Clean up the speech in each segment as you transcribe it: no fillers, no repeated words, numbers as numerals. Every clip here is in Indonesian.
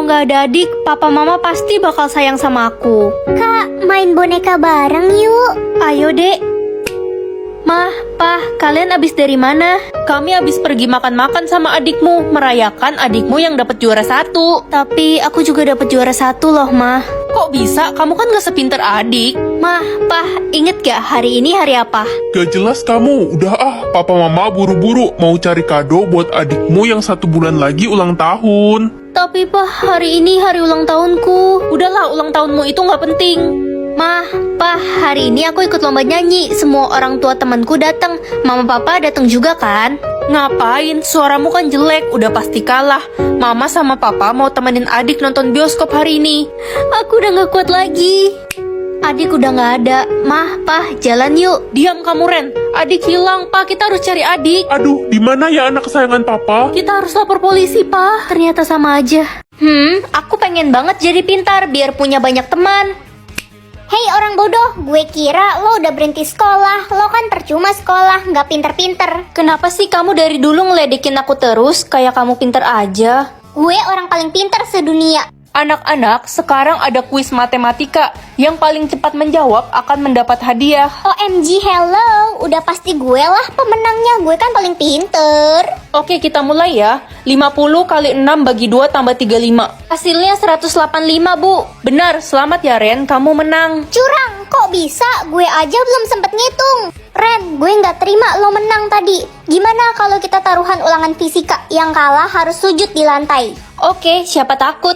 nggak ada adik, papa mama pasti bakal sayang sama aku. Kak, main boneka bareng yuk. Ayo dek. Mah, pah, kalian abis dari mana? Kami abis pergi makan-makan sama adikmu, merayakan adikmu yang dapat juara 1. Tapi aku juga dapat juara 1 loh, Mah. Kok bisa? Kamu kan gak sepinter adik. Mah, pah, inget gak hari ini hari apa? Gak jelas kamu, udah papa mama buru-buru mau cari kado buat adikmu yang 1 bulan lagi ulang tahun. Tapi pah, hari ini hari ulang tahunku. Udahlah, ulang tahunmu itu gak penting. Mah, pah, hari ini aku ikut lomba nyanyi. Semua orang tua temanku datang. Mama papa datang juga kan? Ngapain? Suaramu kan jelek, udah pasti kalah. Mama sama papa mau temenin adik nonton bioskop hari ini. Aku udah gak kuat lagi. Adik udah gak ada. Mah, pah, jalan yuk. Diam kamu, Ren. Adik hilang, Pak. Kita harus cari adik. Aduh, di mana ya anak kesayangan papa? Kita harus lapor polisi, Pak. Ternyata sama aja. Aku pengen banget jadi pintar biar punya banyak teman. Hei orang bodoh, gue kira lo udah berhenti sekolah. Lo kan percuma sekolah, nggak pinter-pinter. Kenapa sih kamu dari dulu ngeledekin aku terus? Kayak kamu pinter aja. Gue orang paling pinter sedunia. Anak-anak, sekarang ada kuis matematika. Yang paling cepat menjawab akan mendapat hadiah. OMG, hello. Udah pasti gue lah pemenangnya. Gue kan paling pinter. Oke, kita mulai ya. 50 kali 6 bagi 2 tambah 35. Hasilnya 185, Bu. Benar, selamat ya Ren, kamu menang. Curang, kok bisa? Gue aja belum sempet ngitung. Ren, gue nggak terima lo menang tadi. Gimana kalau kita taruhan ulangan fisika? Yang kalah harus sujud di lantai. Oke, siapa takut?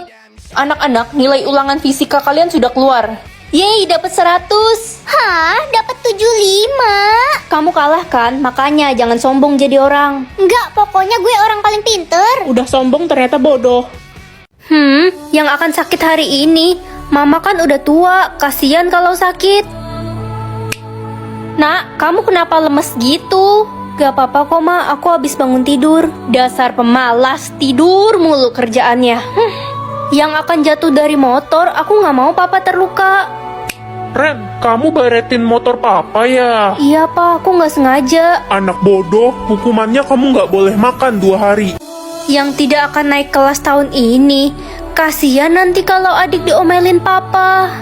Anak-anak, nilai ulangan fisika kalian sudah keluar. Yeay, dapat 100. Hah, dapat 75. Kamu kalah kan? Makanya jangan sombong jadi orang. Enggak, pokoknya gue orang paling pinter. Udah sombong ternyata bodoh. Yang akan sakit hari ini. Mama kan udah tua, kasihan kalau sakit. Nak, kamu kenapa lemes gitu? Gak apa-apa kok, Ma. Aku habis bangun tidur. Dasar pemalas, tidur mulu kerjaannya. Yang akan jatuh dari motor, aku gak mau papa terluka. Ren, kamu baretin motor papa ya? Iya, Pak. Aku gak sengaja. Anak bodoh, hukumannya kamu gak boleh makan 2 hari. Yang tidak akan naik kelas tahun ini. Kasihan nanti kalau adik diomelin papa.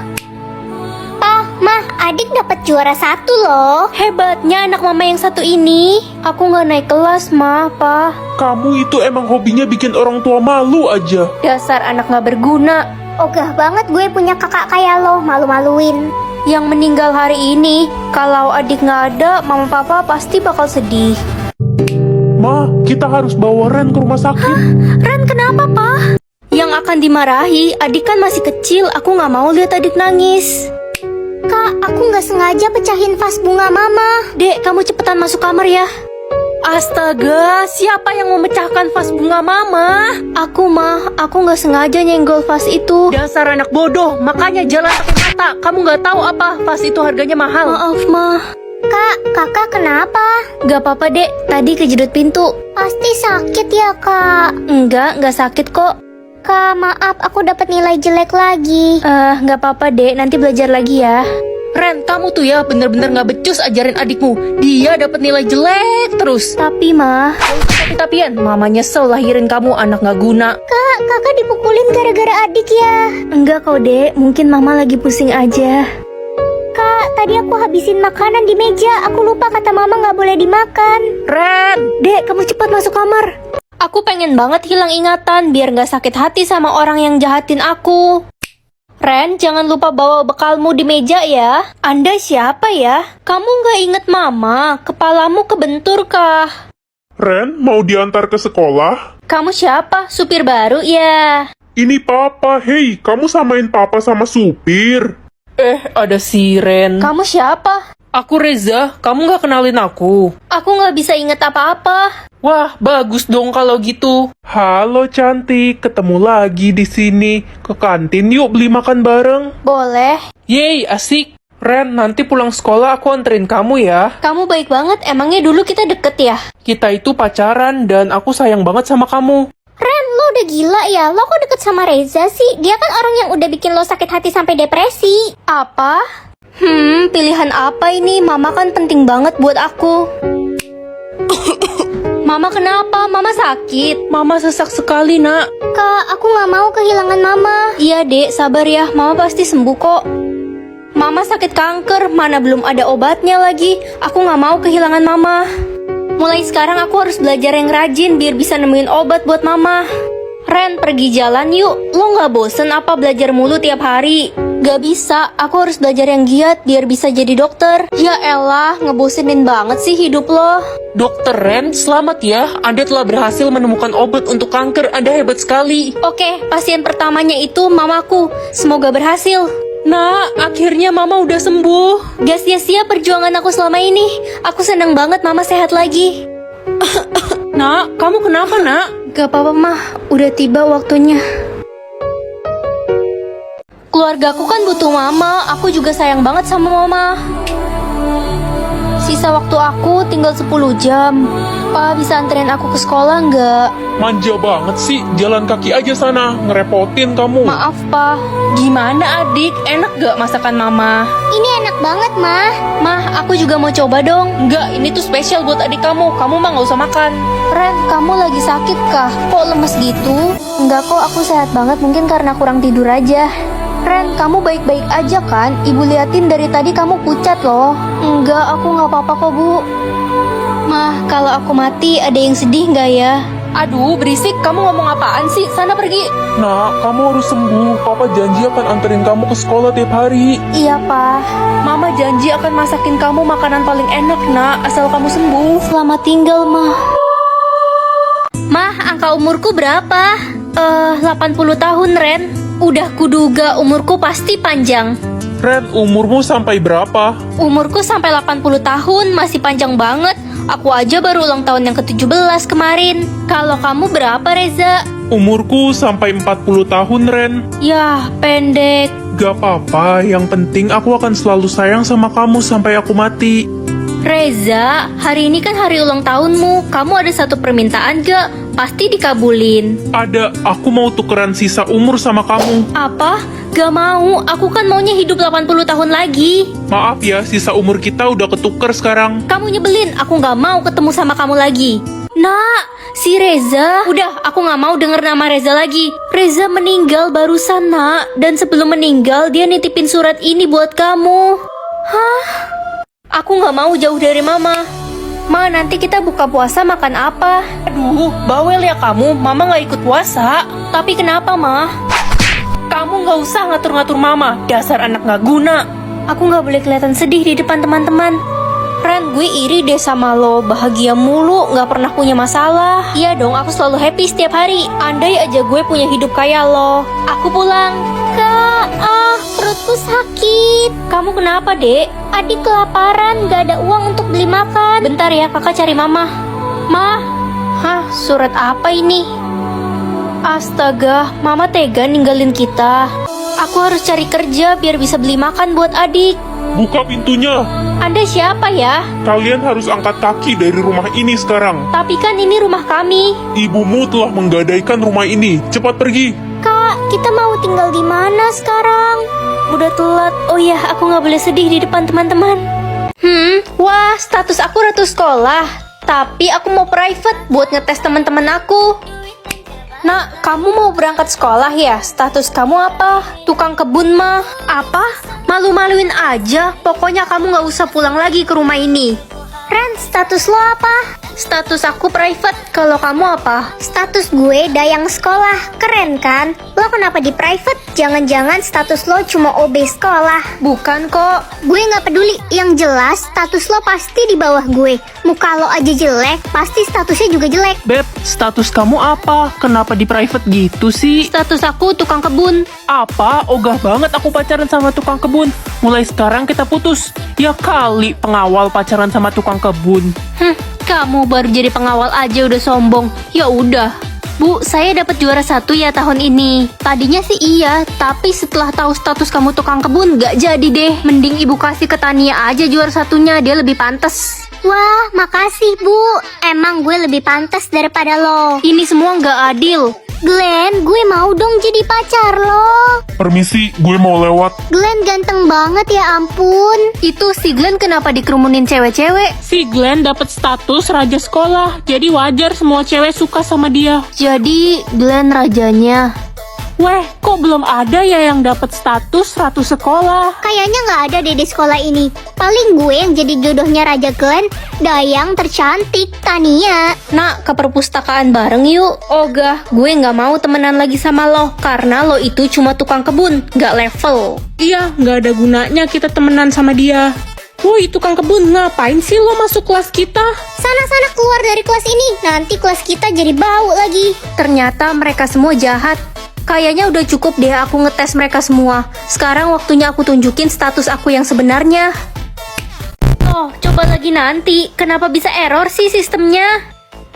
Pa, Mah, adik dapat juara 1 loh. Hebatnya anak mama yang satu ini. Aku gak naik kelas, Ma, Pa. Kamu itu emang hobinya bikin orang tua malu aja. Dasar anak gak berguna. Ogah banget gue punya kakak kayak lo, malu-maluin. Yang meninggal hari ini. Kalau adik gak ada, mama papa pasti bakal sedih. Ma, kita harus bawa Ren ke rumah sakit. Ren, kenapa, Pa? Yang akan dimarahi, adik kan masih kecil. Aku gak mau lihat adik nangis. Kak, aku nggak sengaja pecahin vas bunga mama. Dek, kamu cepetan masuk kamar ya. Astaga, siapa yang memecahkan vas bunga mama? Aku, Mah. Aku nggak sengaja nyenggol vas itu. Dasar anak bodoh, makanya jalan pakai mata. Kamu nggak tahu apa vas itu harganya mahal. Maaf, Mah. Kak, kakak kenapa? Gak apa-apa, Dek. Tadi kejedot pintu. Pasti sakit ya, Kak? Nggak sakit kok. Kak, maaf, aku dapat nilai jelek lagi. Nggak apa-apa, Dek. Nanti belajar lagi ya. Ren, kamu tuh ya bener-bener nggak becus ajarin adikmu. Dia dapat nilai jelek terus. Tapi, Mah. Tapi-tapian, mama nyesel lahirin kamu anak nggak guna. Kak, kakak dipukulin gara-gara adik ya? Enggak kok, Dek. Mungkin mama lagi pusing aja. Kak, tadi aku habisin makanan di meja. Aku lupa kata mama nggak boleh dimakan. Ren! Dek, kamu cepat masuk kamar. Aku pengen banget hilang ingatan biar gak sakit hati sama orang yang jahatin aku. Ren, jangan lupa bawa bekalmu di meja ya. Anda siapa ya? Kamu gak inget mama? Kepalamu kebentur kah? Ren, mau diantar ke sekolah? Kamu siapa? Supir baru ya? Ini papa, hei, kamu samain papa sama supir. Ada si Ren. Kamu siapa? Aku Reza, kamu gak kenalin aku? Aku gak bisa inget apa-apa. Wah, bagus dong kalau gitu. Halo cantik, ketemu lagi di sini. Ke kantin yuk beli makan bareng. Boleh. Yeay, asik. Ren, nanti pulang sekolah aku anterin kamu ya. Kamu baik banget, emangnya dulu kita deket ya? Kita itu pacaran dan aku sayang banget sama kamu. Ren, lo udah gila ya? Lo kok deket sama Reza sih? Dia kan orang yang udah bikin lo sakit hati sampai depresi. Apa? Pilihan apa ini? Mama kan penting banget buat aku. Mama kenapa? Mama sakit. Mama sesak sekali, nak. Kak, aku nggak mau kehilangan mama. Iya dek, sabar ya, mama pasti sembuh kok. Mama sakit kanker, mana belum ada obatnya lagi. Aku gak mau kehilangan mama. Mulai sekarang aku harus belajar yang rajin biar bisa nemuin obat buat mama. Ren, pergi jalan yuk. Lo gak bosen apa belajar mulu tiap hari? Gak bisa, aku harus belajar yang giat biar bisa jadi dokter. Ya elah, ngebosenin banget sih hidup lo. Dokter Ren, selamat ya. Anda telah berhasil menemukan obat untuk kanker. Anda hebat sekali. Oke, pasien pertamanya itu mamaku. Semoga berhasil. Nak, akhirnya Mama udah sembuh. Gak sia-sia perjuangan aku selama ini. Aku senang banget mama sehat lagi. Nak, kamu kenapa, nak? Gak apa-apa mah, udah tiba waktunya. Keluargaku kan butuh mama, aku juga sayang banget sama mama. Sisa waktu aku tinggal 10 jam. Pa, bisa anterin aku ke sekolah nggak? Manja banget sih, jalan kaki aja sana, ngerepotin kamu. Maaf, Pa. Gimana adik, enak gak masakan Mama? Ini enak banget, Mah. Mah, aku juga mau coba dong. Enggak, ini tuh spesial buat adik kamu. Kamu mah gak usah makan. Ren, kamu lagi sakit kah? Kok lemes gitu? Enggak kok, aku sehat banget, mungkin karena kurang tidur aja. Ren, kamu baik-baik aja kan? Ibu liatin dari tadi kamu pucat loh. Enggak, aku nggak apa-apa kok, Bu. Mah, kalau aku mati ada yang sedih nggak ya? Aduh, berisik. Kamu ngomong apaan sih? Sana pergi. Nak, kamu harus sembuh. Papa janji akan anterin kamu ke sekolah tiap hari. Iya, Pa. Mama janji akan masakin kamu makanan paling enak, nak. Asal kamu sembuh. Selamat tinggal, Mah. Mah, angka umurku berapa? 80 tahun, Ren. Udah kuduga umurku pasti panjang. Ren, umurmu sampai berapa? Umurku sampai 80 tahun, masih panjang banget. Aku aja baru ulang tahun yang ke-17 kemarin. Kalau kamu berapa, Reza? Umurku sampai 40 tahun, Ren. Yah, pendek. Gak apa-apa, yang penting aku akan selalu sayang sama kamu sampai aku mati. Reza, hari ini kan hari ulang tahunmu. Kamu ada satu permintaan gak? Pasti dikabulin. Ada, aku mau tukeran sisa umur sama kamu. Apa? Gak mau, aku kan maunya hidup 80 tahun lagi. Maaf ya, sisa umur kita udah ketuker sekarang. Kamu nyebelin, aku gak mau ketemu sama kamu lagi. Nak, si Reza. Udah, aku gak mau denger nama Reza lagi. Reza meninggal barusan, nak. Dan sebelum meninggal, dia nitipin surat ini buat kamu. Hah? Aku gak mau jauh dari mama. Ma, nanti kita buka puasa makan apa? Aduh, bawel ya kamu. Mama gak ikut puasa. Tapi kenapa, Ma? Kamu gak usah ngatur-ngatur Mama. Dasar anak gak guna. Aku gak boleh kelihatan sedih di depan teman-teman. Ren, gue iri deh sama lo. Bahagia mulu, gak pernah punya masalah. Iya dong, aku selalu happy setiap hari. Andai aja gue punya hidup kayak lo. Aku pulang. Kak, perutku sakit. Kamu kenapa, Dek? Adik kelaparan, gak ada uang untuk beli makan. Bentar ya, kakak cari mama. Ma? Hah, surat apa ini? Astaga, mama tega ninggalin kita. Aku harus cari kerja biar bisa beli makan buat adik. Buka pintunya. Anda siapa ya? Kalian harus angkat kaki dari rumah ini sekarang. Tapi kan ini rumah kami. Ibumu telah menggadaikan rumah ini. Cepat pergi. Kak, kita mau tinggal di mana sekarang? Udah telat. Oh iya, aku gak boleh sedih di depan teman-teman. Wah, status aku ratu sekolah. Tapi aku mau private buat ngetes teman-teman aku. Nak, kamu mau berangkat sekolah ya? Status kamu apa? Tukang kebun mah. Apa? Malu-maluin aja. Pokoknya kamu gak usah pulang lagi ke rumah ini. Ren, status lo apa? Status aku private. Kalau kamu apa? Status gue dayang sekolah. Keren kan? Lo kenapa di private? Jangan-jangan status lo cuma OB sekolah. Bukan kok. Gue gak peduli. Yang jelas status lo pasti di bawah gue. Muka lo aja jelek, pasti statusnya juga jelek. Beb, status kamu apa? Kenapa di private gitu sih? Status aku tukang kebun. Apa? Ogah banget aku pacaran sama tukang kebun. Mulai sekarang kita putus. Ya kali pengawal pacaran sama tukang kebun. Kamu baru jadi pengawal aja udah sombong. Ya udah. Bu, saya dapat juara 1 ya tahun ini. Tadinya sih iya, tapi setelah tahu status kamu tukang kebun gak jadi deh. Mending ibu kasih ke Tania aja juara 1-nya, dia lebih pantas. Wah, makasih Bu. Emang gue lebih pantas daripada lo. Ini semua gak adil. Glenn, gue mau dong jadi pacar lo. Permisi, gue mau lewat. Glenn ganteng banget ya ampun. Itu si Glenn kenapa dikerumunin cewek-cewek? Si Glenn dapat status raja sekolah, jadi wajar semua cewek suka sama dia. Jadi Glenn rajanya. Weh, kok belum ada ya yang dapat status ratu sekolah? Kayaknya nggak ada deh di sekolah ini. Paling gue yang jadi jodohnya Raja Glenn, Dayang tercantik, Tania. Nak, ke perpustakaan bareng yuk. Ogah, gue nggak mau temenan lagi sama lo, karena lo itu cuma tukang kebun, nggak level. Iya, nggak ada gunanya kita temenan sama dia. Woi, tukang kebun, ngapain sih lo masuk kelas kita? Sana-sana keluar dari kelas ini, nanti kelas kita jadi bau lagi. Ternyata mereka semua jahat. Kayaknya udah cukup deh aku ngetes mereka semua. Sekarang waktunya aku tunjukin status aku yang sebenarnya. Oh, coba lagi nanti. Kenapa bisa error sih sistemnya?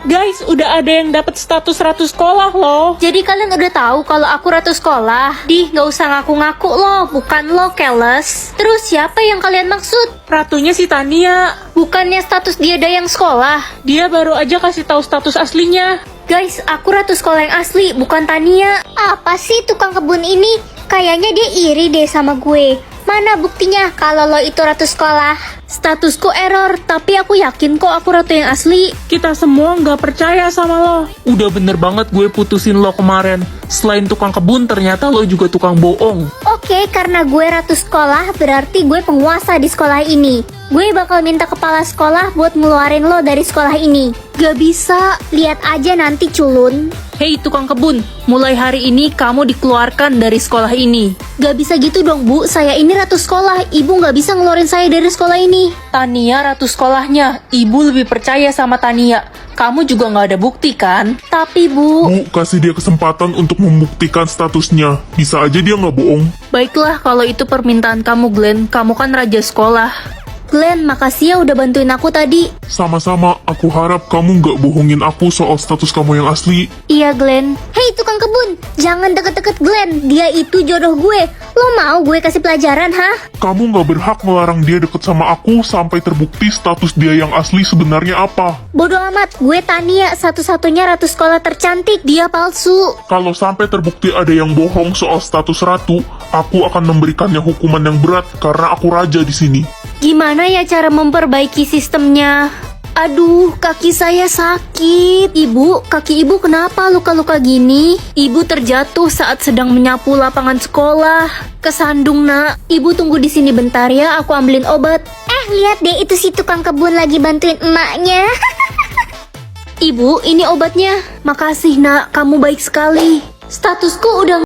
Guys, udah ada yang dapat status ratu sekolah loh. Jadi kalian udah tahu kalau aku ratu sekolah? Dih, nggak usah ngaku-ngaku loh, bukan lo, keles. Terus siapa yang kalian maksud? Ratunya si Tania. Bukannya status dia Dayang sekolah? Dia baru aja kasih tahu status aslinya. Guys, aku ratu sekolah yang asli, bukan Tania. Apa sih tukang kebun ini? Kayaknya dia iri deh sama gue. Mana buktinya kalau lo itu ratu sekolah? Statusku error, tapi aku yakin kok aku ratu yang asli. Kita semua nggak percaya sama lo. Udah bener banget gue putusin lo kemarin. Selain tukang kebun, ternyata lo juga tukang bohong. Oke, karena gue ratu sekolah, berarti gue penguasa di sekolah ini. Gue bakal minta kepala sekolah buat ngeluarin lo dari sekolah ini. Gak bisa. Lihat aja nanti culun. Hei tukang kebun, mulai hari ini kamu dikeluarkan dari sekolah ini. Gak bisa gitu dong bu, saya ini ratu sekolah. Ibu gak bisa ngeluarin saya dari sekolah ini. Tania ratu sekolahnya, ibu lebih percaya sama Tania. Kamu juga gak ada bukti kan? Tapi bu... Bu, kasih dia kesempatan untuk membuktikan statusnya. Bisa aja dia nggak bohong. Baiklah kalau itu permintaan kamu Glenn, kamu kan raja sekolah. Glenn, makasih ya udah bantuin aku tadi. Sama-sama, aku harap kamu nggak bohongin aku soal status kamu yang asli. Iya Glenn. Hei tukang kebun, jangan deket-deket Glenn. Dia itu jodoh gue. Lo mau gue kasih pelajaran, hah? Kamu nggak berhak melarang dia deket sama aku sampai terbukti status dia yang asli sebenarnya apa. Bodoh amat, gue Tania, satu-satunya ratu sekolah tercantik. Dia palsu. Kalau sampai terbukti ada yang bohong soal status ratu, aku akan memberikannya hukuman yang berat karena aku raja di sini. Gimana ya cara memperbaiki sistemnya? Aduh, kaki saya sakit. Ibu, kaki ibu kenapa luka-luka gini? Ibu terjatuh saat sedang menyapu lapangan sekolah. Kesandung, nak. Ibu tunggu di sini bentar ya, aku ambilin obat. Lihat deh, itu si tukang kebun lagi bantuin emaknya. Ibu, ini obatnya. Makasih, nak. Kamu baik sekali. Statusku udah